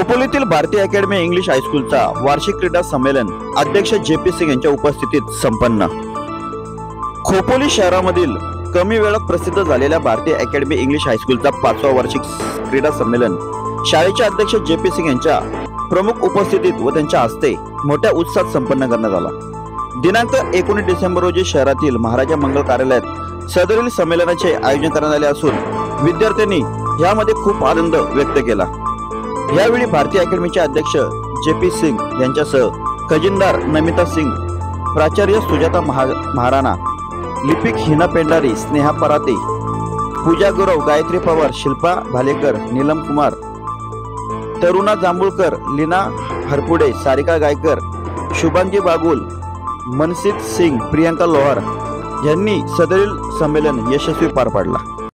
खोपोलीतील भारतीय academy English हायस्कूलचा वार्षिक क्रीडा संमेलन अध्यक्ष जे.पी. सिंग यांच्या उपस्थितीत संपन्न। खोपोली शहरामधील कमी वेळात प्रसिद्ध झालेल्या भारतीय अकॅडमी इंग्लिश हायस्कूलचा 5वा वार्षिक क्रीडा संमेलन शाळेचे अध्यक्ष जे.पी. सिंग यांच्या प्रमुख उपस्थितीत व त्यांच्या हस्ते मोठ्या उत्साहात संपन्न करण्यात आला। दिनांक 19 डिसेंबर रोजी शहरातील महाराजा मंगल कार्यालयात सदरील संमेलनाचे आयोजन करण्यात आले असून विद्यार्थ्यांनी यामध्ये खूप आनंद व्यक्त केला। यावेळी भारतीय अकॅडमीचे अध्यक्ष जे.पी. सिंग यांच्यासह खजिनदार नमिता सिंग, प्राचार्य सुजाता महाराणा, लिपिक हिना पेंडारी, स्नेहा पराते, पूजा गुरव, गायत्री पवार, शिल्पा भालेकर, नीलम कुमार, तरुणा जांभूळकर, लीना हरपुडे, सारिका गायकर, शुभांगी बागुल, मनसित सिंग, प्रियंका लोहार यांनी सदरील संमेलन यशस्वी पार पाडला।